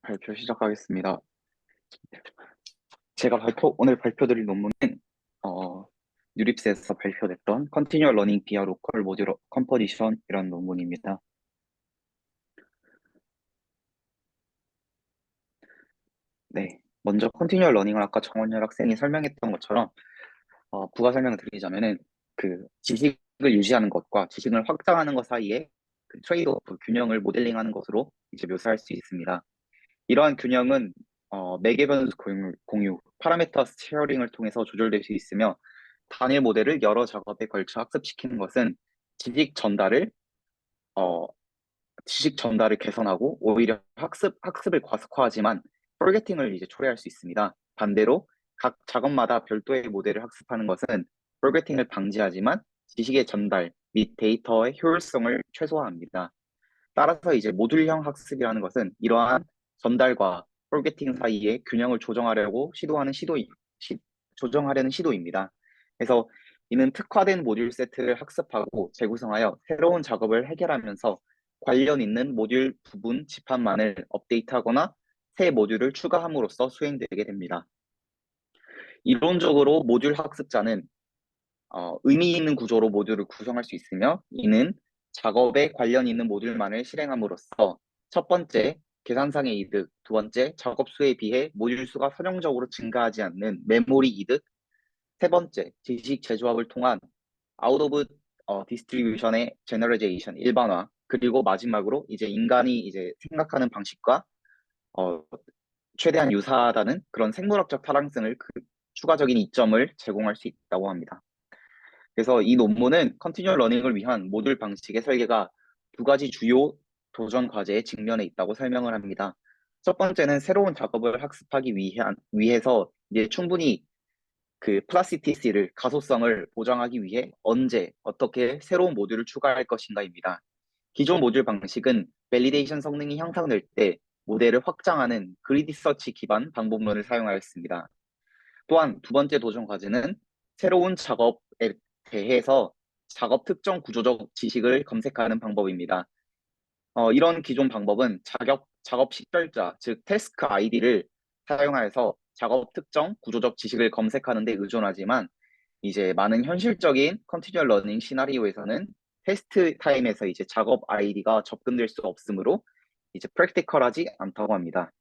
발표 시작하겠습니다. 제가 오늘 발표드릴 논문은 어, 유립스에서 발표됐던 Continual Learning via Local Module Composition이라는 논문입니다. 네, 먼저 Continual Learning을 아까 정원열 학생이 설명했던 것처럼 부가 설명을 드리자면은 그 지식을 유지하는 것과 지식을 확장하는 것 사이에 그 트레이드오프 균형을 모델링하는 것으로 이제 묘사할 수 있습니다. 이러한 균형은 매개 변수 공유, 파라미터 스티어링을 통해서 조절될 수 있으며 단일 모델을 여러 작업에 걸쳐 학습시키는 것은 지식 전달을 어, 지식 전달을 개선하고 오히려 학습을 과속화하지만 포르게팅을 이제 초래할 수 있습니다. 반대로 각 작업마다 별도의 모델을 학습하는 것은 포르게팅을 방지하지만 지식의 전달 및 데이터의 효율성을 최소화합니다. 따라서 이제 모듈형 학습이라는 것은 이러한 전달과 포르게팅 사이에 균형을 조정하려는 시도입니다. 그래서 이는 특화된 모듈 세트를 학습하고 재구성하여 새로운 작업을 해결하면서 관련 있는 모듈 부분 집합만을 업데이트하거나 새 모듈을 추가함으로써 수행되게 됩니다. 이론적으로 모듈 학습자는 의미 있는 구조로 모듈을 구성할 수 있으며 이는 작업에 관련 있는 모듈만을 실행함으로써 첫 번째, 계산상의 이득, 두 번째, 작업 수에 비해 모듈 수가 선형적으로 증가하지 않는 메모리 이득, 세 번째, 지식 재조합을 통한 out of distribution의 generalization, 일반화, 그리고 마지막으로 이제 인간이 이제 생각하는 방식과 어, 최대한 유사하다는 그런 생물학적 타당성을 추가적인 이점을 제공할 수 있다고 합니다. 그래서 이 논문은 컨티뉴얼 러닝을 위한 모듈 방식의 설계가 두 가지 주요 도전 과제에 직면해 있다고 설명을 합니다. 첫 번째는 새로운 작업을 학습하기 위해서 이제 충분히 그 플라스티시티를 가소성을 보장하기 위해 언제 어떻게 새로운 모듈을 추가할 것인가입니다. 기존 모듈 방식은 밸리데이션 성능이 향상될 때 모델을 확장하는 그리디 서치 기반 방법론을 사용하였습니다. 또한 두 번째 도전 과제는 새로운 작업에 대해서 작업 특정 구조적 지식을 검색하는 방법입니다. 이런 기존 방법은 작업 시절자, 즉 태스크 아이디를 사용하여서 작업 특정 구조적 지식을 검색하는 데 의존하지만 이제 많은 현실적인 컨티뉴얼 러닝 시나리오에서는 테스트 타임에서 이제 작업 아이디가 접근될 수 없으므로 이제 프랙티컬하지 않다고 합니다.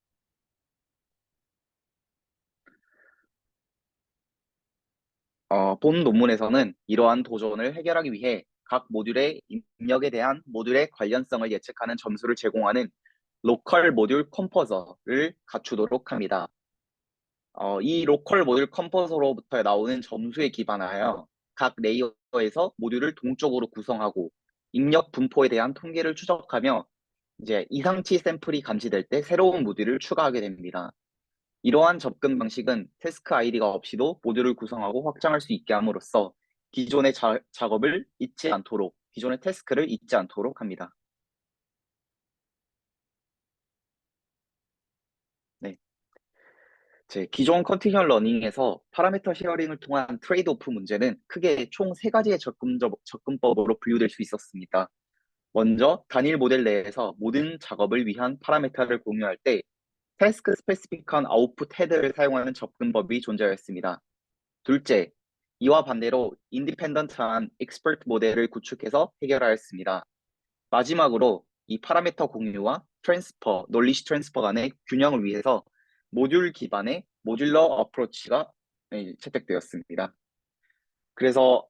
본 논문에서는 이러한 도전을 해결하기 위해 각 모듈의 입력에 대한 모듈의 관련성을 예측하는 점수를 제공하는 로컬 모듈 컴포저를 갖추도록 합니다. 이 로컬 모듈 컴포저로부터 나오는 점수에 기반하여 각 레이어에서 모듈을 동적으로 구성하고 입력 분포에 대한 통계를 추적하며 이제 이상치 샘플이 감지될 때 새로운 모듈을 추가하게 됩니다. 이러한 접근 방식은 태스크 아이디가 없이도 모듈을 구성하고 확장할 수 있게 함으로써 기존의 태스크를 잊지 않도록 합니다. 네. 제 기존 컨티뉴얼 러닝에서 파라미터 쉐어링을 통한 트레이드 오프 문제는 크게 총 세 가지의 접근법으로 분류될 수 있었습니다. 먼저 단일 모델 내에서 모든 작업을 위한 파라미터를 공유할 때 태스크 스페시픽한 아웃풋 헤드를 사용하는 접근법이 존재하였습니다. 둘째, 이와 반대로 인디펜던트한 익스퍼트 모델을 구축해서 해결하였습니다. 마지막으로 이 파라미터 공유와 논리시 트랜스퍼 간의 균형을 위해서 모듈 기반의 모듈러 어프로치가 채택되었습니다. 그래서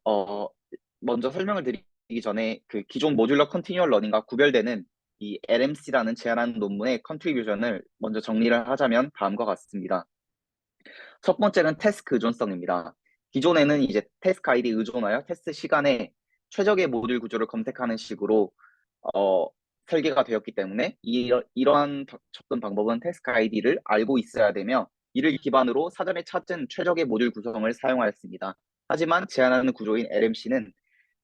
먼저 설명을 드리기 전에 그 기존 모듈러 컨티뉴얼 러닝과 구별되는 이 LMC라는 제안한 논문의 컨트리뷰션을 먼저 정리를 하자면 다음과 같습니다. 첫 번째는 태스크 의존성입니다. 기존에는 이제 태스크 아이디 의존하여 테스트 시간에 최적의 모듈 구조를 검색하는 식으로 어, 설계가 되었기 때문에 이러한 접근 방법은 태스크 아이디를 알고 있어야 되며 이를 기반으로 사전에 찾은 최적의 모듈 구성을 사용하였습니다. 하지만 제안하는 구조인 LMC는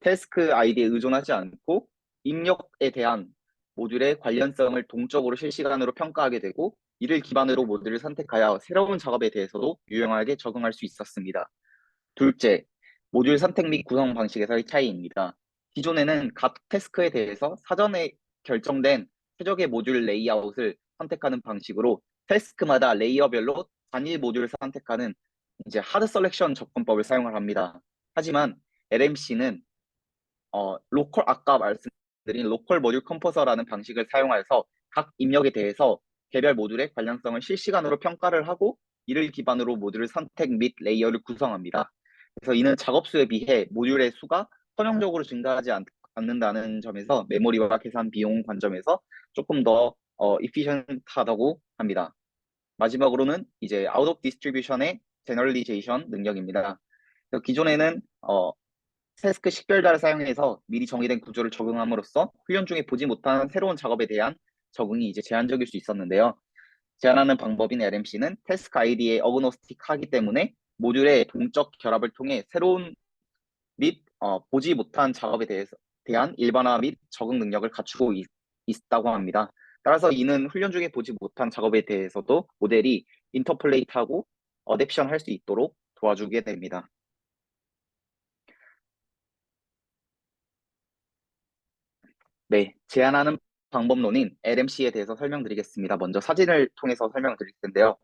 태스크 아이디에 의존하지 않고 입력에 대한 모듈의 관련성을 동적으로 실시간으로 평가하게 되고 이를 기반으로 모듈을 선택하여 새로운 작업에 대해서도 유용하게 적응할 수 있었습니다. 둘째, 모듈 선택 및 구성 방식에서의 차이입니다. 기존에는 각 태스크에 대해서 사전에 결정된 최적의 모듈 레이아웃을 선택하는 방식으로 태스크마다 레이어별로 단일 모듈을 선택하는 이제 하드 셀렉션 접근법을 사용을 합니다. 하지만 LMC는 아까 말씀드린 로컬 모듈 컴포서라는 방식을 사용해서 각 입력에 대해서 개별 모듈의 관련성을 실시간으로 평가를 하고 이를 기반으로 모듈 선택 및 레이어를 구성합니다. 그래서 이는 작업수에 비해 모듈의 수가 선형적으로 증가하지 않는다는 점에서 메모리와 계산 비용 관점에서 조금 더 efficient하다고 합니다. 마지막으로는 이제 out of distribution의 generalization 능력입니다. 그래서 기존에는 태스크 식별자를 사용해서 미리 정의된 구조를 적용함으로써 훈련 중에 보지 못한 새로운 작업에 대한 적응이 이제 제한적일 수 있었는데요. 제한하는 방법인 LMC는 태스크 아이디에 어그노스틱하기 때문에 모듈의 동적 결합을 통해 새로운 및 보지 못한 작업에 대한 일반화 및 적응 능력을 갖추고 있다고 합니다. 따라서 이는 훈련 중에 보지 못한 작업에 대해서도 모델이 인터폴레이트하고 어댑션 할 수 있도록 도와주게 됩니다. 네, 제안하는 방법론인 LMC에 대해서 설명드리겠습니다. 먼저 사진을 통해서 설명드릴 텐데요.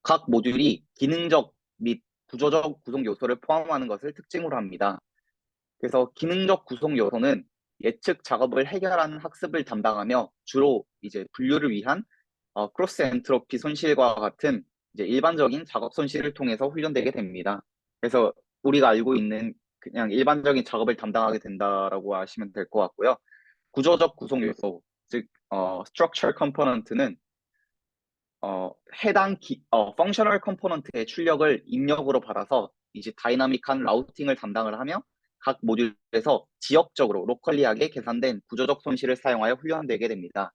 각 모듈이 기능적 및 구조적 구성 요소를 포함하는 것을 특징으로 합니다. 그래서 기능적 구성 요소는 예측 작업을 해결하는 학습을 담당하며 주로 이제 분류를 위한 크로스 엔트로피 손실과 같은 이제 일반적인 작업 손실을 통해서 훈련되게 됩니다. 그래서 우리가 알고 있는 그냥 일반적인 작업을 담당하게 된다라고 하시면 될 것 같고요. 구조적 구성 요소, 즉 structural component는 functional component의 출력을 입력으로 받아서 이제 다이나믹한 라우팅을 담당을 하며 각 모듈에서 지역적으로 로컬리하게 계산된 구조적 손실을 사용하여 훈련되게 됩니다.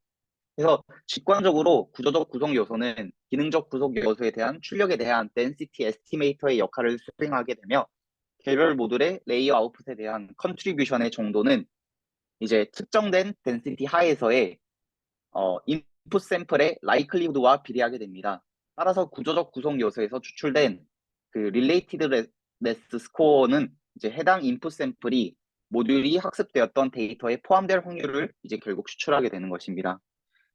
그래서 직관적으로 구조적 구성 요소는 기능적 구성 요소에 대한 출력에 대한 density estimator의 역할을 수행하게 되며 개별 모듈의 레이어 아웃풋에 대한 컨트리뷰션의 정도는 이제 특정된 density 하에서의 인풋 샘플의 likelihood와 비례하게 됩니다. 따라서 구조적 구성 요소에서 추출된 그 relatedness score는 이제 해당 인풋 샘플이 모듈이 학습되었던 데이터에 포함될 확률을 이제 결국 추출하게 되는 것입니다.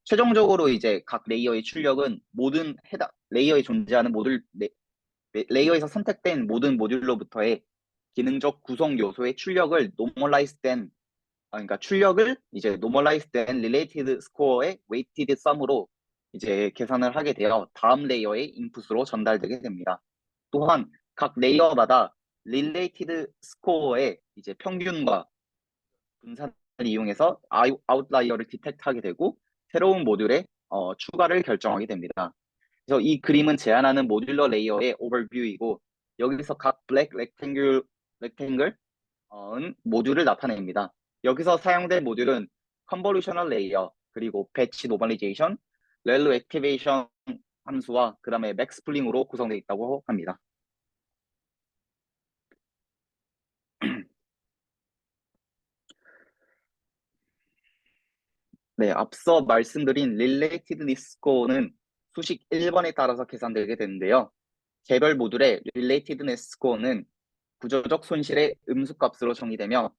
최종적으로 이제 각 레이어의 출력은 모든 해당 레이어에 존재하는 레이어에서 선택된 모든 모듈로부터의 기능적 구성 요소의 출력을 그러니까 출력을 이제 normalized 된 related score의 weighted sum으로 이제 계산을 하게 되어 다음 레이어의 인풋으로 전달되게 됩니다. 또한 각 레이어마다 related score의 이제 평균과 분산을 이용해서 아웃라이어를 디텍트하게 되고 새로운 모듈에 추가를 결정하게 됩니다. 그래서 이 그림은 제안하는 모듈러 레이어의 오버뷰이고 여기서 각 블랙 렉탱글 모듈을 나타냅니다. 여기서 사용된 모듈은 컨볼루셔널 레이어, 그리고 배치 노멀리제이션, 렐로 액티베이션 함수와 그 다음에 맥스플링으로 구성되어 있다고 합니다. 네, 앞서 말씀드린 Relatedness Score는 수식 1번에 따라서 계산되게 되는데요. 개별 모듈의 Relatedness Score는 구조적 손실의 음수값으로 정의되며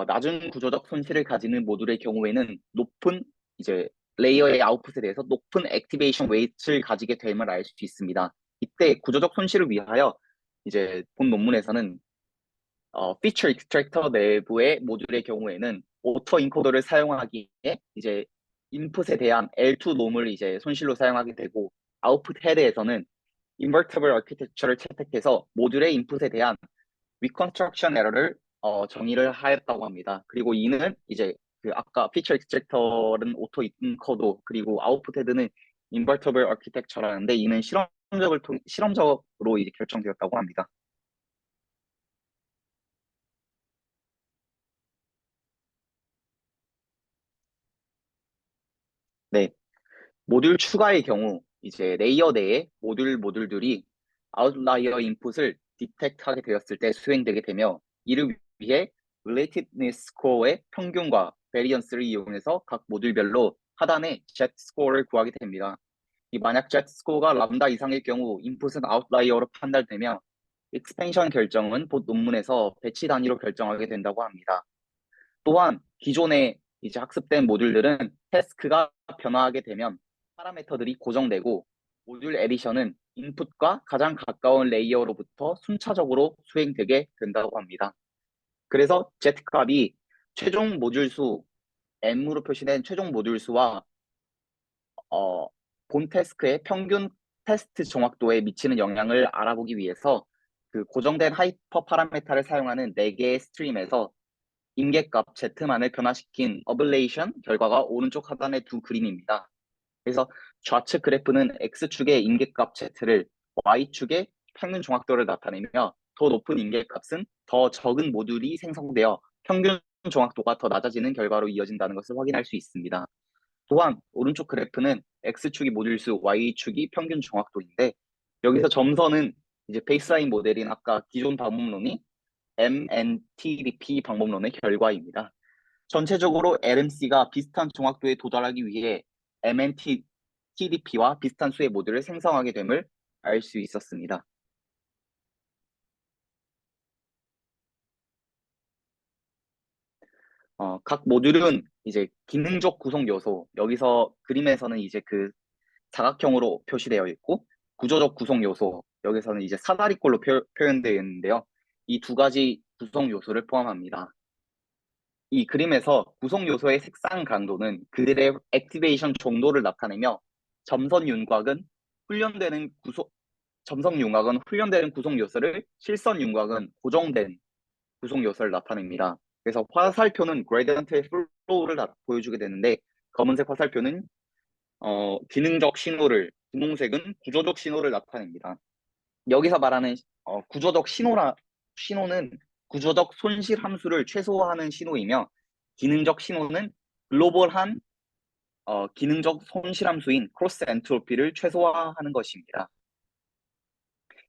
낮은 구조적 손실을 가지는 모듈의 경우에는 높은 이제 레이어의 아웃풋에 대해서 높은 액티베이션 웨이트를 가지게 됨을 알 수 있습니다. 이때 구조적 손실을 위하여 이제 본 논문에서는 피처 익스트랙터 내부의 모듈의 경우에는 오토 인코더를 사용하기에 이제 인풋에 대한 L2 놈을 이제 손실로 사용하게 되고 아웃풋 헤드에서는 인버티블 아키텍처를 채택해서 모듈의 인풋에 대한 리컨스트럭션 에러를 정의를 하였다고 합니다. 그리고 이는 이제 그 아까 피처 익스트랙터는 오토 인코더 그리고 아웃풋 헤드는 인버티블 아키텍처라는데 이는 실험적으로 이제 결정되었다고 합니다. 네, 모듈 추가의 경우 이제 레이어 내에 모듈들이 아웃라이어 인풋을 디텍트하게 되었을 때 수행되게 되며 이를 위해 relatedness score의 평균과 베리언스를 이용해서 각 모듈별로 하단의 Z 스코어를 구하게 됩니다. 만약 Z 스코어가 람다 이상일 경우 인풋은 아웃라이어로 판단되며 익스펜션 결정은 본 논문에서 배치 단위로 결정하게 된다고 합니다. 또한 기존에 이제 학습된 모듈들은 태스크가 변화하게 되면 파라미터들이 고정되고 모듈 에디션은 인풋과 가장 가까운 레이어로부터 순차적으로 수행되게 된다고 합니다. 그래서 Z값이 최종 모듈 수 M으로 표시된 최종 모듈 수와 어, 본 태스크의 평균 테스트 정확도에 미치는 영향을 알아보기 위해서 그 고정된 하이퍼 파라미터를 사용하는 4개의 스트림에서 임계값 Z만을 변화시킨 어블레이션 결과가 오른쪽 하단의 두 그림입니다. 그래서 좌측 그래프는 X축의 임계값 Z를 Y축의 평균 정확도를 나타내며 더 높은 임계값은 더 적은 모듈이 생성되어 평균 정확도가 더 낮아지는 결과로 이어진다는 것을 확인할 수 있습니다. 또한 오른쪽 그래프는 X축이 모듈수, Y축이 평균 정확도인데 여기서 점선은 이제 베이스라인 모델인 아까 기존 방법론이 MNTDP 방법론의 결과입니다. 전체적으로 LMC가 비슷한 정확도에 도달하기 위해 MNTDP와 비슷한 수의 모듈을 생성하게 됨을 알 수 있었습니다. 각 모듈은 이제 기능적 구성 요소, 여기서 그림에서는 이제 그 사각형으로 표시되어 있고, 구조적 구성 요소, 여기서는 이제 사다리꼴로 표현되어 있는데요. 이 두 가지 구성 요소를 포함합니다. 이 그림에서 구성 요소의 색상 강도는 그들의 액티베이션 정도를 나타내며 점선 윤곽은 훈련되는 구성 점선 윤곽은 훈련되는 구성 요소를 실선 윤곽은 고정된 구성 요소를 나타냅니다. 그래서 화살표는 그레디언트의 플로우를 보여주게 되는데 검은색 화살표는 기능적 신호를, 분홍색은 구조적 신호를 나타냅니다. 여기서 말하는 구조적 신호는 구조적 손실 함수를 최소화하는 신호이며 기능적 신호는 글로벌한 기능적 손실 함수인 크로스 엔트로피를 최소화하는 것입니다.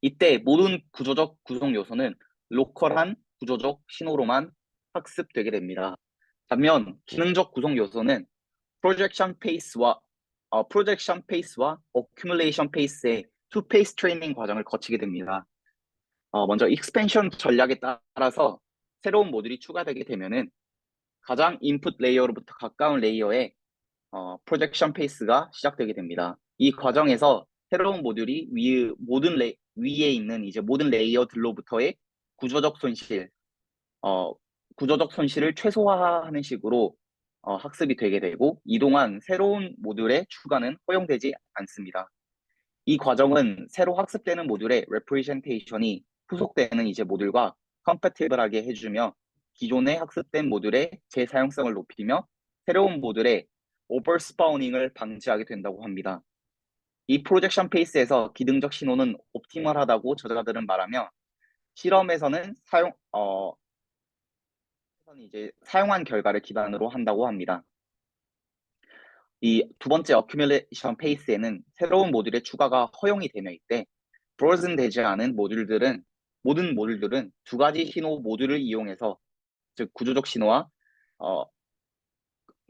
이때 모든 구조적 구성 요소는 로컬한 구조적 신호로만 학습되게 됩니다. 반면 기능적 구성 요소는 프로젝션 페이스와 어큐뮬레이션 페이스의 투 페이스 트레이닝 과정을 거치게 됩니다. 먼저 익스펜션 전략에 따라서 새로운 모듈이 추가되게 되면은 가장 인풋 레이어로부터 가까운 레이어에 프로젝션 페이스가 시작되게 됩니다. 이 과정에서 새로운 모듈이 위에 있는 이제 모든 레이어들로부터의 구조적 손실, 어, 구조적 손실을 최소화하는 식으로 학습이 되게 되고 이동안 새로운 모듈의 추가는 허용되지 않습니다. 이 과정은 새로 학습되는 모듈의 레프레젠테이션이 후속되는 이제 모듈과 컴패티블하게 해주며 기존에 학습된 모듈의 재사용성을 높이며 새로운 모듈의 오버스파우닝을 방지하게 된다고 합니다. 이 프로젝션 페이스에서 기능적 신호는 옵티멀하다고 저자들은 말하며 실험에서는 이제 사용한 결과를 기반으로 한다고 합니다. 이 두 번째 어큐뮬레이션 페이스에는 새로운 모듈의 추가가 허용이 되며 이때 프로즌 되지 않은 모든 모듈들은 두 가지 신호 모듈을 이용해서 즉 구조적 신호와 어,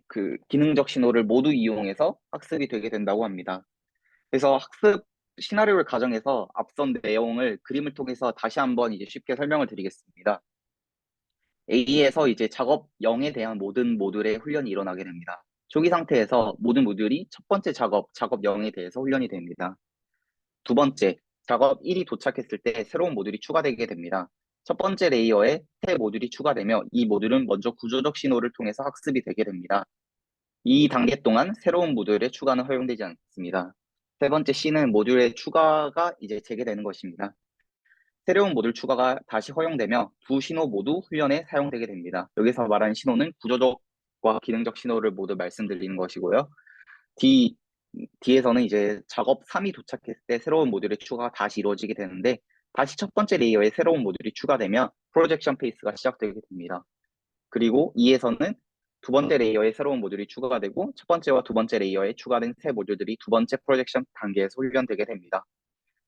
그 기능적 신호를 모두 이용해서 학습이 되게 된다고 합니다. 그래서 학습 시나리오를 가정해서 앞선 내용을 그림을 통해서 다시 한번 이제 쉽게 설명을 드리겠습니다. A에서 이제 작업 0에 대한 모든 모듈의 훈련이 일어나게 됩니다. 초기 상태에서 모든 모듈이 첫 번째 작업 0에 대해서 훈련이 됩니다. 두 번째, 작업 1이 도착했을 때 새로운 모듈이 추가되게 됩니다. 첫 번째 레이어에 새 모듈이 추가되며 이 모듈은 먼저 구조적 신호를 통해서 학습이 되게 됩니다. 이 단계 동안 새로운 모듈의 추가는 허용되지 않습니다. 세 번째 C는 모듈의 추가가 이제 재개되는 것입니다. 새로운 모듈 추가가 다시 허용되며 두 신호 모두 훈련에 사용되게 됩니다. 여기서 말하는 신호는 구조적과 기능적 신호를 모두 말씀드리는 것이고요. D, D에서는 이제 작업 3이 도착했을 때 새로운 모듈의 추가가 다시 이루어지게 되는데 다시 첫 번째 레이어에 새로운 모듈이 추가되며 프로젝션 페이스가 시작되게 됩니다. 그리고 E에서는 두 번째 레이어에 새로운 모듈이 추가가 되고 첫 번째와 두 번째 레이어에 추가된 새 모듈들이 두 번째 프로젝션 단계에서 훈련되게 됩니다.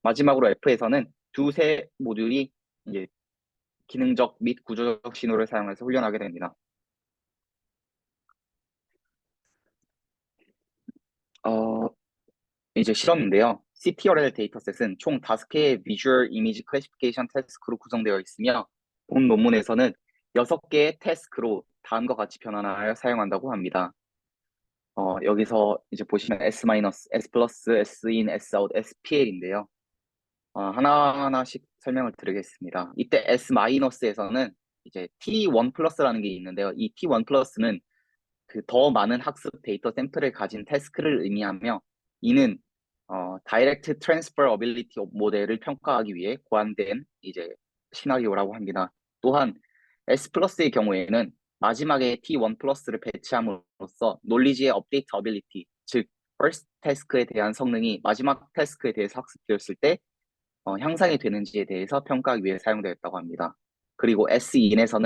마지막으로 F에서는 두세 모듈이 이제 기능적 및 구조적 신호를 사용해서 훈련하게 됩니다. 어, 이제 실험인데요. CTRL 데이터셋은 총 5개의 비주얼 이미지 클래시피케이션 태스크로 구성되어 있으며 본 논문에서는 6개의 태스크로 다음과 같이 변환하여 사용한다고 합니다. 여기서 이제 보시면 S 마이너스, S 플러스, S 인, S 아웃, SPL인데요. 하나하나씩 설명을 드리겠습니다. 이때 S 마이너스에서는 이제 T1 플러스라는 게 있는데요. 이 T1 플러스는 그 더 많은 학습 데이터 샘플을 가진 태스크를 의미하며 이는 Direct Transfer Ability 모델을 평가하기 위해 고안된 이제 시나리오라고 합니다. 또한 S 플러스의 경우에는 마지막에 T1 플러스를 배치함으로써 논리지의 업데이트 어빌리티, 즉 first 태스크에 대한 성능이 마지막 태스크에 대해서 학습되었을 때 향상이 되는지에 대해서 평가하기 위해 사용되었다고 합니다. 그리고 S인에서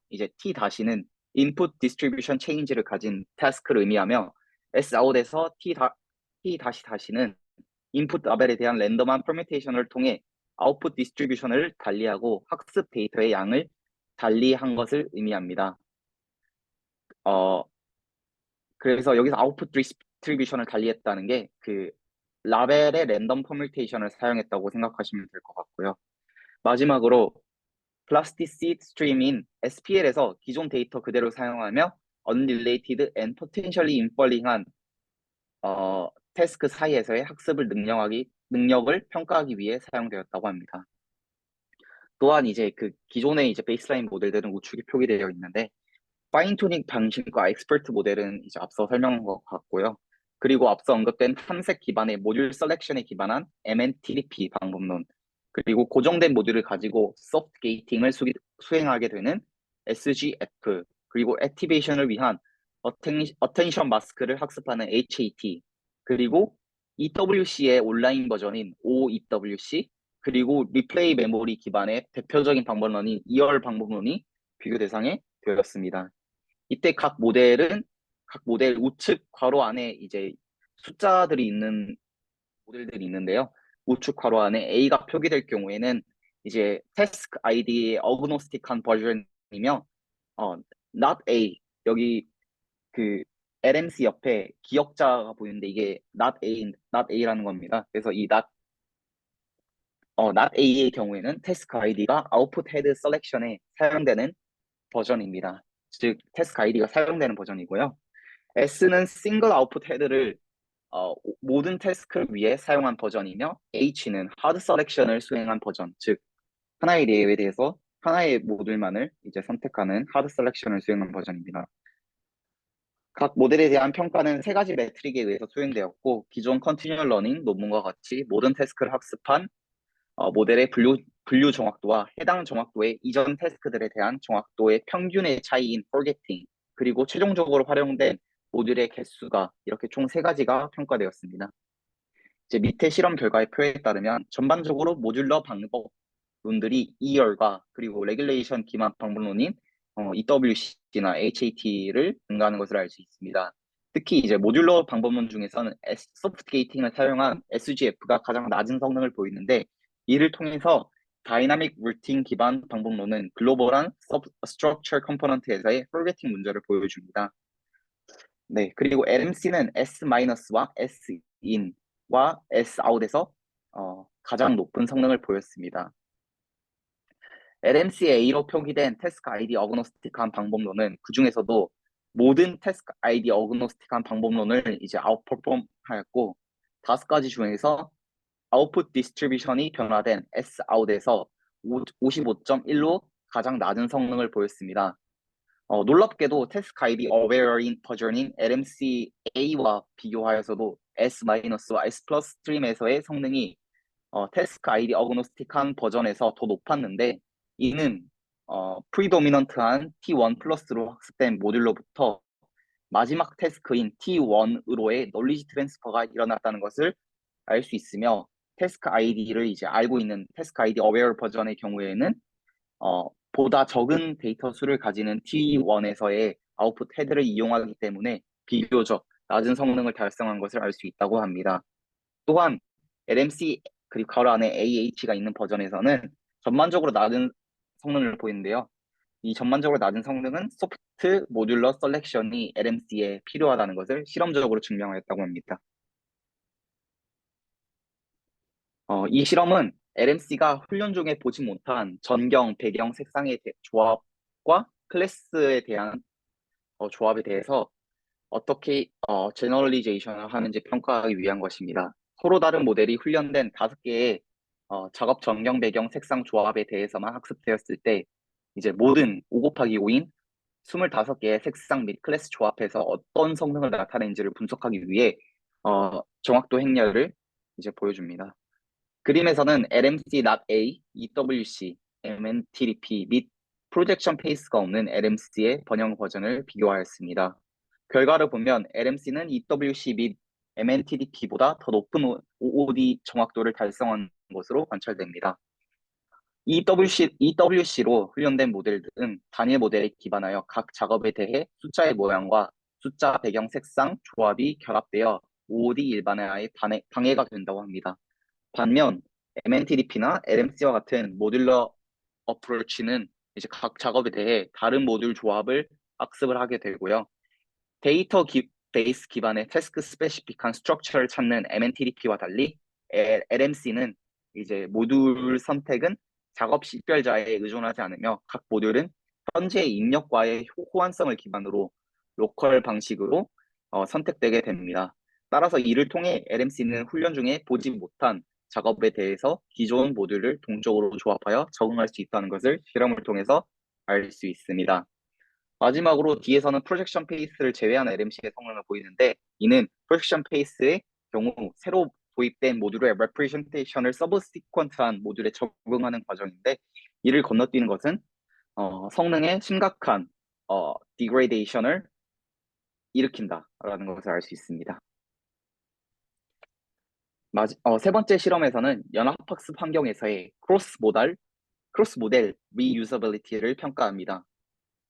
이제 T 다시는 input distribution change를 가진 태스크를 의미하며 Sout에서 T 다시 다시는 input 라벨에 대한 랜덤한 퍼뮤테이션을 통해 output 디스트리뷰션을 달리하고 학습 데이터의 양을 달리한 것을 의미합니다. 어, 그래서 여기서 output 디스트리뷰션을 달리했다는 게 그 라벨의 랜덤 퍼뮤테이션을 사용했다고 생각하시면 될 것 같고요. 마지막으로 플라스티시티 스트림인 SPL에서 기존 데이터 그대로 사용하며 unrelated and potentially inferring한 태스크 사이에서의 학습을 능력을 평가하기 위해 사용되었다고 합니다. 또한 이제 그 기존의 이제 베이스라인 모델들은 우측에 표기되어 있는데 파인 투닝 방식과 엑스퍼트 모델은 이제 앞서 설명한 것 같고요. 그리고 앞서 언급된 탐색 기반의 모듈 셀렉션에 기반한 MNTDP 방법론, 그리고 고정된 모듈을 가지고 소프트 게이팅을 수행하게 되는 SGF, 그리고 액티베이션을 위한 어텐션 마스크를 학습하는 HAT, 그리고 EWC의 온라인 버전인 OEWC, 그리고 리플레이 메모리 기반의 대표적인 방법론인 2열 방법론이 비교 대상에 되었습니다. 이때 각 모델 우측 괄호 안에 이제 숫자들이 있는 모델들이 있는데요. 우측 괄호 안에 A가 표기될 경우에는 이제 태스크 아이디의 어그노스틱한 버전이며 not A 여기 그 LMC 옆에 기억자가 보이는데 이게 not A라는 겁니다. 그래서 이 not A의 경우에는 태스크 아이디가 아웃풋 헤드 셀렉션에 사용되는 버전입니다. 즉 태스크 아이디가 사용되는 버전이고요. S는 싱글 아웃풋 헤드를 모든 태스크를 위해 사용한 버전이며 H는 하드 셀렉션을 수행한 버전, 즉 하나의 내용에 대해서 하나의 모듈만을 이제 선택하는 하드 셀렉션을 수행한 버전입니다. 각 모델에 대한 평가는 세 가지 매트릭에 의해서 수행되었고 기존 컨티뉴얼 러닝 논문과 같이 모든 태스크를 학습한 모델의 분류 정확도와 해당 정확도의 이전 태스크들에 대한 정확도의 평균의 차이인 forgetting, 그리고 최종적으로 활용된 모듈의 개수가 이렇게 총 세 가지가 평가되었습니다. 이제 밑에 실험 결과의 표에 따르면 전반적으로 모듈러 방법론들이 2열과 그리고 레귤레이션 기반 방법론인 EWC나 HAT를 능가하는 것을 알 수 있습니다. 특히 이제 모듈러 방법론 중에서는 소프트 게이팅을 사용한 SGF가 가장 낮은 성능을 보이는데 이를 통해서 다이나믹 루팅 기반 방법론은 글로벌한 스트럭처 컴포넌트에서의 forgetting 문제를 보여줍니다. 네, 그리고 LMC는 S-와 S-in과 S-out에서 가장 높은 성능을 보였습니다. LMC A로 표기된 태스크 아이디 어그노스틱한 방법론은 그 중에서도 모든 태스크 아이디 어그노스틱한 방법론을 이제 아웃퍼폼 하였고 5가지 중에서 아웃풋 디스트리뷰션이 변화된 S-out에서 55.1로 가장 낮은 성능을 보였습니다. 놀랍게도 태스크 아이디 어웨어인 버전인 LMC A와 비교하여서도 S-와 S 플러스 스트림에서의 성능이 태스크 아이디 어그노스틱한 버전에서 더 높았는데 이는 프리도미넌트한 T1 플러스로 학습된 모듈로부터 마지막 태스크인 T1으로의 널리지 트랜스퍼가 일어났다는 것을 알 수 있으며 태스크 아이디를 이제 알고 있는 태스크 아이디 어웨어 버전의 경우에는 보다 적은 데이터 수를 가지는 T1에서의 아웃풋 헤드를 이용하기 때문에 비교적 낮은 성능을 달성한 것을 알 수 있다고 합니다. 또한 LMC 그리고 가로 안에 AH가 있는 버전에서는 전반적으로 낮은 성능을 보이는데요. 이 전반적으로 낮은 성능은 소프트 모듈러 셀렉션이 LMC에 필요하다는 것을 실험적으로 증명하였다고 합니다. 이 실험은 LMC가 훈련 중에 보지 못한 전경, 배경, 색상의 조합과 클래스에 대한 조합에 대해서 어떻게 제너럴리제이션을 하는지 평가하기 위한 것입니다. 서로 다른 모델이 훈련된 5개의 작업 전경 배경 색상 조합에 대해서만 학습되었을 때 이제 모든 5 곱하기 5인 25개의 색상 및 클래스 조합해서 어떤 성능을 나타내는지를 분석하기 위해 정확도 행렬을 이제 보여줍니다. 그림에서는 LMC not A, EWC, MNTDP 및 프로젝션 페이스가 없는 LMC의 번영 버전을 비교하였습니다. 결과를 보면 LMC는 EWC 및 MNTDP보다 더 높은 OOD 정확도를 달성한 것으로 관찰됩니다. EWC로 훈련된 모델들은 단일 모델에 기반하여 각 작업에 대해 숫자의 모양과 숫자 배경 색상 조합이 결합되어 OOD 일반화에 방해가 된다고 합니다. 반면 MNTDP나 LMC와 같은 모듈러 어프로치는 이제 각 작업에 대해 다른 모듈 조합을 학습을 하게 되고요. 베이스 기반의 태스크 스페시픽한 스트럭처를 찾는 MNTDP와 달리 LMC는 이제 모듈 선택은 작업 식별자에 의존하지 않으며 각 모듈은 현재의 입력과의 호환성을 기반으로 로컬 방식으로 선택되게 됩니다. 따라서 이를 통해 LMC는 훈련 중에 보지 못한 작업에 대해서 기존 모듈을 동적으로 조합하여 적응할 수 있다는 것을 실험을 통해서 알 수 있습니다. 마지막으로 뒤에서는 프로젝션 페이스를 제외한 LMC의 성능을 보이는데 이는 프로젝션 페이스의 경우 새로 도입된 모듈의 레프레젠테이션을 서브시퀀트한 모듈에 적응하는 과정인데 이를 건너뛰는 것은 성능에 심각한 디그레이데이션을 일으킨다라는 것을 알 수 있습니다. 세 번째 실험에서는 연합학습 환경에서의 크로스 모델 리유저빌리티를 평가합니다.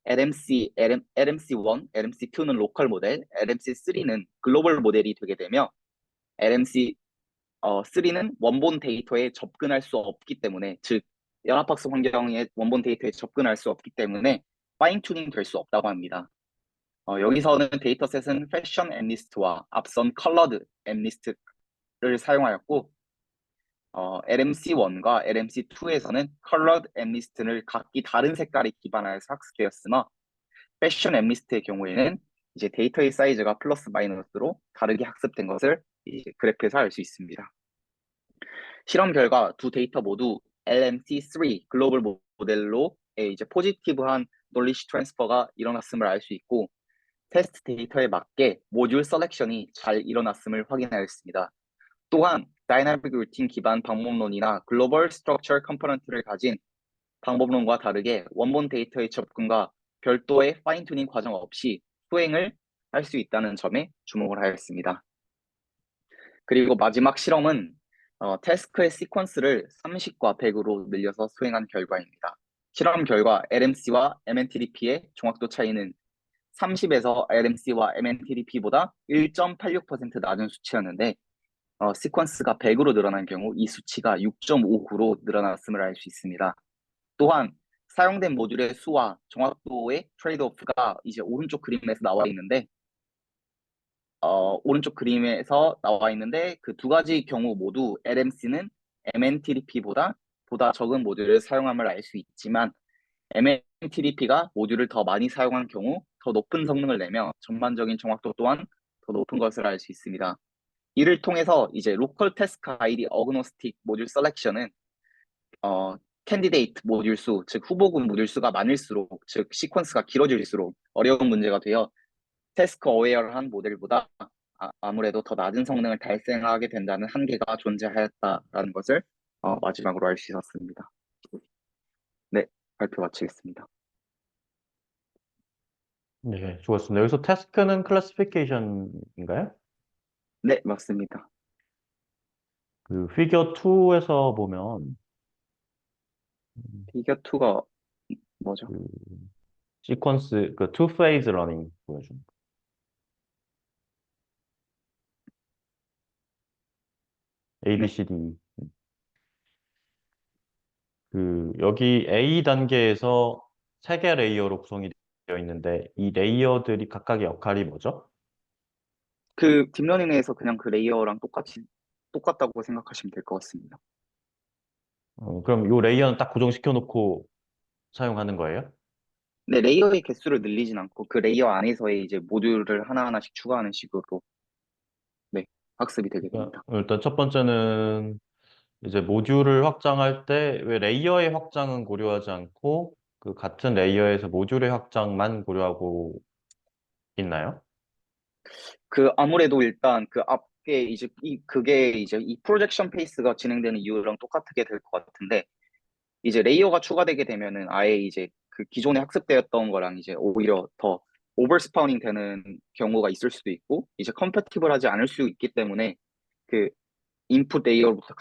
LMC1, LMC2는 로컬 모델, LMC3는 글로벌 모델이 되게 되며 LMC3는 원본 데이터에 접근할 수 없기 때문에 즉 연합학습 환경의 원본 데이터에 접근할 수 없기 때문에 파인 튜닝 될 수 없다고 합니다. 여기서는 데이터셋은 패션 엠리스트와 앞선 컬러드 엠리스트를 사용하였고 LMC1과 LMC2에서는 컬러드 엠리스트를 각기 다른 색깔에 기반하여서 학습되었으나 패션 엠리스트의 경우에는 이제 데이터의 사이즈가 플러스 마이너스로 다르게 학습된 것을 이제 그래프에서 알 수 있습니다. 실험 결과 두 데이터 모두 LMC3 글로벌 모델로 이제 포지티브한 놀리지 트랜스퍼가 일어났음을 알 수 있고 테스트 데이터에 맞게 모듈 셀렉션이 잘 일어났음을 확인하였습니다. 또한 다이나믹 루틴 기반 방법론이나 글로벌 스트럭처 컴포넌트를 가진 방법론과 다르게 원본 데이터의 접근과 별도의 파인 튜닝 과정 없이 수행을 할 수 있다는 점에 주목을 하였습니다. 그리고 마지막 실험은 태스크의 시퀀스를 30과 100으로 늘려서 수행한 결과입니다. 실험 결과 LMC와 MNTDP의 정확도 차이는 30에서 LMC와 MNTDP보다 1.86% 낮은 수치였는데 시퀀스가 100으로 늘어난 경우 이 수치가 6.59로 늘어났음을 알 수 있습니다. 또한 사용된 모듈의 수와 정확도의 트레이드오프가 이제 오른쪽 그림에서 나와 있는데 그 두 가지 경우 모두 LMC는 MNTDP보다 적은 모듈을 사용함을 알 수 있지만 MNTDP가 모듈을 더 많이 사용한 경우 더 높은 성능을 내며 전반적인 정확도 또한 더 높은 것을 알 수 있습니다. 이를 통해서 이제 로컬 태스크 아이디 어그노스틱 모듈 셀렉션은 캔디데이트 모듈 수, 즉 후보군 모듈 수가 많을수록, 즉 시퀀스가 길어질수록 어려운 문제가 되어 태스크 어웨어한 모델보다 아무래도 더 낮은 성능을 달성하게 된다는 한계가 존재하였다라는 것을 마지막으로 알 수 있었습니다. 네, 발표 마치겠습니다. 네, 좋았습니다. 여기서 태스크는 클래시피케이션인가요? 네, 맞습니다. 그 피겨 2에서 보면 피겨 2가 뭐죠? 그 시퀀스 그 투 페이즈 러닝 보여준 A, B, 네, C, D. 그 여기 A 단계에서 세 개 레이어로 구성이 되어 있는데 이 레이어들이 각각의 역할이 뭐죠? 그 딥러닝 내에서 그냥 그 레이어랑 똑같다고 생각하시면 될 것 같습니다. 그럼 이 레이어는 딱 고정시켜 놓고 사용하는 거예요? 근데 레이어의 개수를 늘리진 않고 그 레이어 안에서의 이제 모듈을 하나하나씩 추가하는 식으로 네, 학습이 되게 그러니까 됩니다. 일단 첫 번째는 이제 모듈을 확장할 때 왜 레이어의 확장은 고려하지 않고 그 같은 레이어에서 모듈의 확장만 고려하고 있나요? 그 아무래도 일단 그 앞에 이제 그게 이제 이 프로젝션 페이스가 진행되는 이유랑 똑같게 될 것 같은데 이제 레이어가 추가되게 되면은 아예 이제 그 기존에 학습되었던 거랑 이제 오히려 더 오버스파우닝 되는 경우가 있을 수도 있고 이제 컴패티블하지 않을 수 있기 때문에 그 인풋 레이어로부터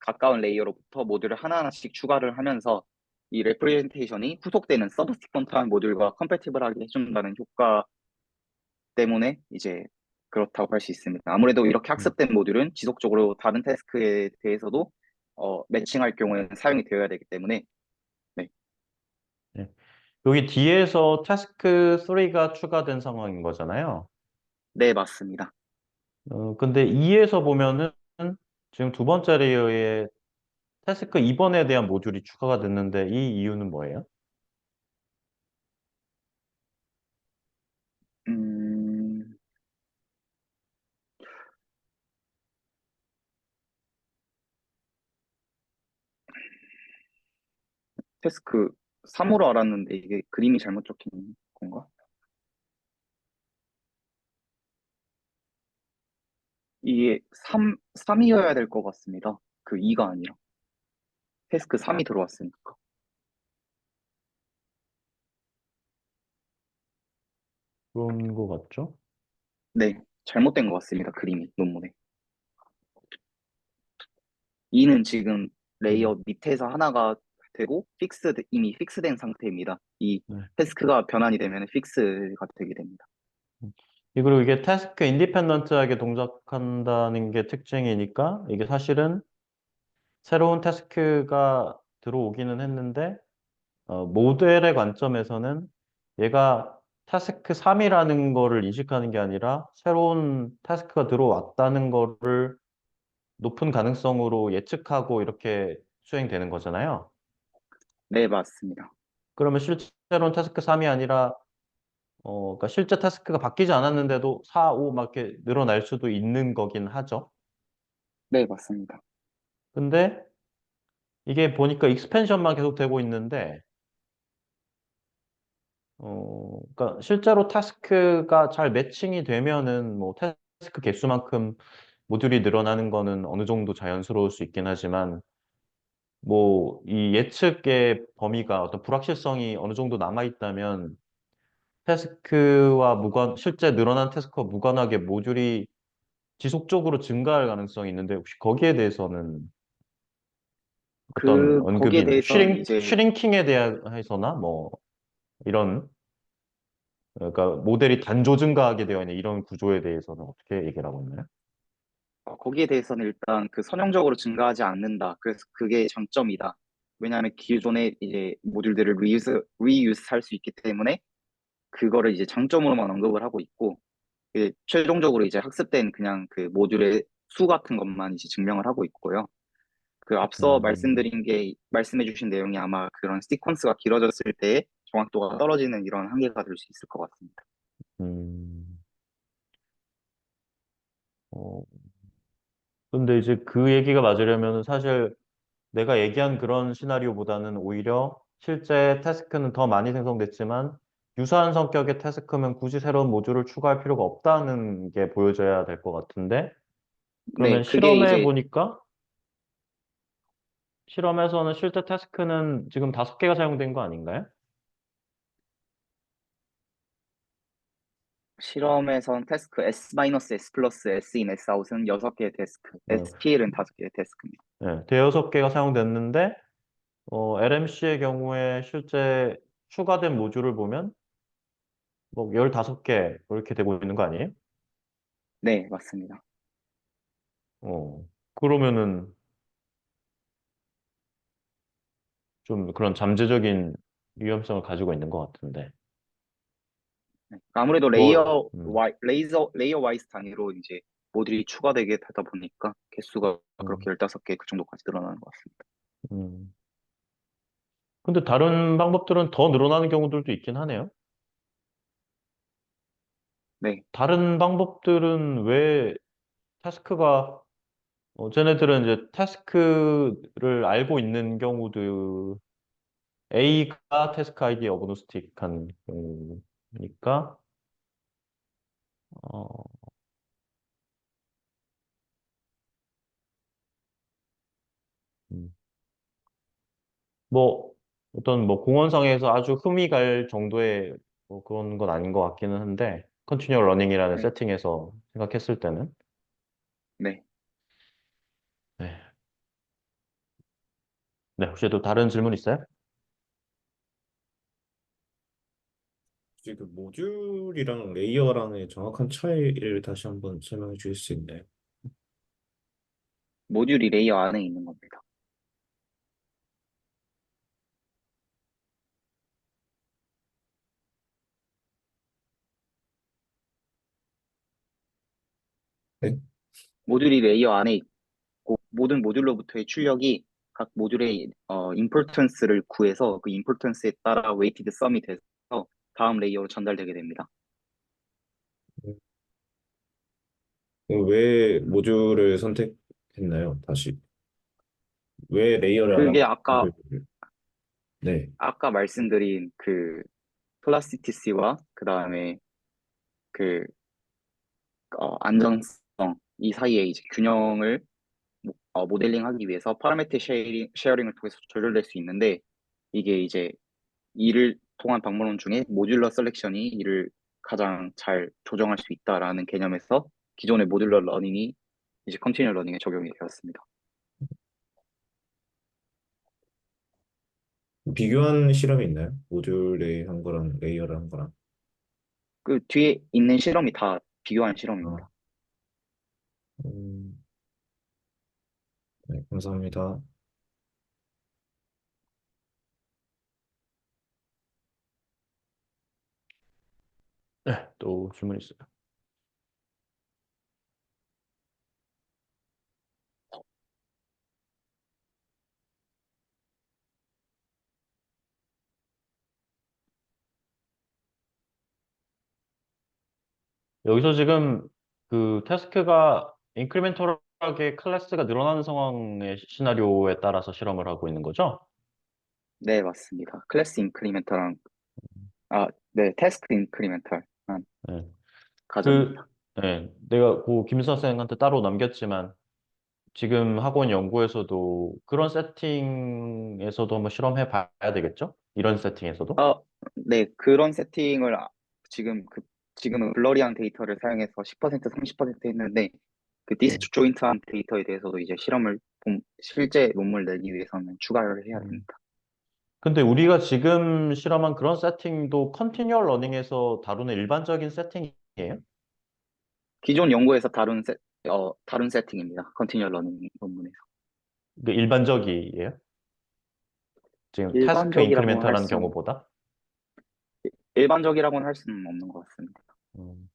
가까운 레이어로부터 모듈을 하나하나씩 추가를 하면서 이 레프레젠테이션이 후속되는 서브시퀀트한 모듈과 컴패티블하게 해준다는 효과 때문에 이제 그렇다고 할 수 있습니다. 아무래도 이렇게 음, 학습된 모듈은 지속적으로 다른 태스크에 대해서도 매칭할 경우에는 사용이 되어야 되기 때문에 네, 네. 여기 D에서 태스크 3가 추가된 상황인 거잖아요. 네, 맞습니다. 근데 E에서 보면은 지금 두 번째 레이어에 태스크 2번에 대한 모듈이 추가가 됐는데 이 이유는 뭐예요? 음, 태스크 3으로 알았는데 이게 그림이 잘못 적힌 건가? 이게 3이어야 될 것 같습니다. 그 2가 아니라. 태스크 3이 들어왔으니까. 그런 거 같죠? 네, 잘못된 것 같습니다. 그림이, 논문에. 2는 지금 음, 레이어 밑에서 하나가 되고, 이미 픽스된 상태입니다. 이 네. 태스크가 변환이 되면 픽스가 되게 됩니다. 그리고 이게 태스크 인디펜던트하게 동작한다는 게 특징이니까 이게 사실은 새로운 태스크가 들어오기는 했는데 모델의 관점에서는 얘가 태스크 3이라는 거를 인식하는 게 아니라 새로운 태스크가 들어왔다는 거를 높은 가능성으로 예측하고 이렇게 수행되는 거잖아요. 네, 맞습니다. 그러면 실제로는 태스크 3이 아니라 그러니까 실제 태스크가 바뀌지 않았는데도 4, 5 막 이렇게 늘어날 수도 있는 거긴 하죠. 네, 맞습니다. 근데 이게 보니까 익스펜션만 계속 되고 있는데 그러니까 실제로 타스크가 잘 매칭이 되면은 뭐 태스크 개수만큼 모듈이 늘어나는 거는 어느 정도 자연스러울 수 있긴 하지만 뭐 이 예측의 범위가 어떤 불확실성이 어느 정도 남아 있다면 실제 늘어난 태스크와 무관하게 모듈이 지속적으로 증가할 가능성이 있는데 혹시 거기에 대해서는 어떤 거기에 언급이 대해서는 이제 슈링킹에 대해서나 뭐 이런 그러니까 모델이 단조 증가하게 되어 있는 이런 구조에 대해서는 어떻게 얘기를 하고 있나요? 거기에 대해서는 일단 그 선형적으로 증가하지 않는다. 그래서 그게 장점이다. 왜냐하면 기존의 이제 모듈들을 리유스 할 수 있기 때문에 그거를 이제 장점으로만 언급을 하고 있고 최종적으로 이제 학습된 그냥 그 모듈의 수 같은 것만 이제 증명을 하고 있고요. 그 앞서 음, 말씀해주신 내용이 아마 그런 시퀀스가 길어졌을 때 정확도가 떨어지는 이런 한계가 될 수 있을 것 같습니다. 음, 어, 근데 이제 그 얘기가 맞으려면 사실 내가 얘기한 그런 시나리오보다는 오히려 실제 태스크는 더 많이 생성됐지만 유사한 성격의 태스크면 굳이 새로운 모듈을 추가할 필요가 없다는 게 보여져야 될 것 같은데 네, 그러면 그게 실험해 이제 보니까 실험에서는 실제 태스크는 지금 5개가 사용된 거 아닌가요? 실험에선 태스크 S-S 플러스 S-in, S-out은 6개의 태스크, 어, SPL은 5개의 태스크입니다. 네, 대여섯 개가 사용됐는데 LMC의 경우에 실제 추가된 모듈을 보면 뭐 15개 이렇게 되고 있는 거 아니에요? 네, 맞습니다. 그러면은 좀 그런 잠재적인 위험성을 가지고 있는 것 같은데. 네. 아무래도 뭐, 음, 레이어 와이스 단위로 이제 모듈이 추가되게 되다 보니까 개수가 음, 그렇게 15개 그 정도까지 늘어나는 것 같습니다. 음. 근데 다른 방법들은 더 늘어나는 경우들도 있긴 하네요. 네, 다른 방법들은 왜 타스크가, 쟤네들은 이제 타스크를 알고 있는 경우도 A가 태스크 아이디에 어그노스틱한 경우니까, 어, 음, 뭐, 어떤 뭐 공원상에서 아주 흠이 갈 정도의 뭐 그런 건 아닌 것 같기는 한데, 컨티뉴얼 러닝이라는 네, 세팅에서 생각했을 때는. 네. 네. 네, 혹시 또 다른 질문 있어요? 혹시 그 모듈이랑 레이어랑의 정확한 차이를 다시 한번 설명해 주실 수 있나요? 모듈이 레이어 안에 있는 겁니다. 네? 모듈이 레이어 안에 있고 모든 모듈로부터의 출력이 각 모듈의 임포턴스를 구해서 그 임포턴스에 따라 웨이티드 썸이 돼서 다음 레이어로 전달되게 됩니다. 왜 모듈을 선택했나요? 다시. 왜 레이어를 안 그게 하고 모듈을? 네. 아까 말씀드린 그 플라스티시와 그 다음에 그 안정성 이 사이에 이제 균형을 모델링하기 위해서 파라미터 쉐어링을 통해서 조절될 수 있는데 이게 이제 이를 통한 방법론 중에 모듈러 셀렉션이 이를 가장 잘 조정할 수 있다라는 개념에서 기존의 모듈러 러닝이 이제 컨티뉴얼 러닝에 적용이 되었습니다. 비교한 실험이 있나요? 모듈을 한 거랑 레이어를 한 거랑. 그 뒤에 있는 실험이 다 비교한 아, 실험입니다. 음, 네, 감사합니다. 네, 또 질문 있어요. 여기서 지금 그 태스크가 인크리멘털하게 클래스가 늘어나는 상황의 시나리오에 따라서 실험을 하고 있는 거죠? 네, 맞습니다. 클래스 인크리멘탈랑 네, 태스크 인크리멘탈 네. 가정입니다. 그, 네, 내가 그 김 선생한테 따로 남겼지만 지금 학원 연구에서도 그런 세팅에서도 한번 실험해 봐야 되겠죠? 이런 세팅에서도? 네, 그런 세팅을 지금은 블러리한 데이터를 사용해서 10% 30% 했는데 그 네. 디스조인트한 데이터에 대해서도 이제 실제 논문을 내기 위해서는 추가를 해야 음. 됩니다. 근데 우리가 지금 실험한 그런 세팅도 컨티뉴얼 러닝에서 다루는 일반적인 세팅이에요? 기존 연구에서 다룬 세팅입니다. 컨티뉴얼 러닝 논문에서. 그 일반적이에요? 지금 태스크 일반적이라고 할 인크리멘탈한 수는, 경우보다? 일반적이라고는 할 수는 없는 것 같습니다. 음.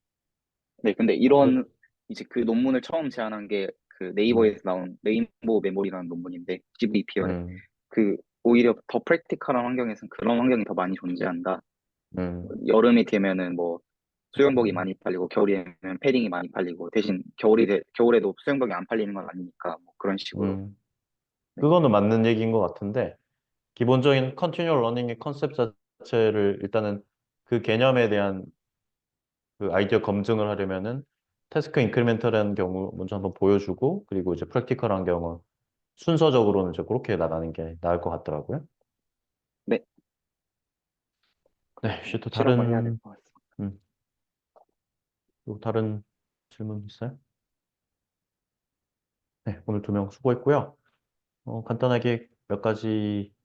네, 근데 그, 이제 그 논문을 처음 제안한 게 그 음, 네이버에서 나온 레인보우 메모리라는 논문인데, GVPR. 음, 그, 오히려 더 프랙티컬한 환경에서는 그런 환경이 더 많이 존재한다. 음, 여름이 되면은 뭐, 수영복이 음, 많이 팔리고, 겨울에는 패딩이 많이 팔리고, 대신 겨울에도 수영복이 안 팔리는 건 아니니까, 뭐 그런 식으로. 음. 네. 그거는 맞는 얘기인 것 같은데, 기본적인 컨티뉴얼 러닝의 컨셉 자체를 일단은 그 개념에 대한 그 아이디어 검증을 하려면은 태스크 인크리멘탈한 경우 먼저 한번 보여주고, 그리고 이제 프랙티컬한 경우 순서적으로는 이제 그렇게 나가는 게 나을 것 같더라고요. 네, 네, 혹시 그렇게 또 실험을 해야 될 다른, 것 같습니다. 음, 또 다른 질문 있어요? 네, 오늘 두 명 수고했고요. 간단하게 몇 가지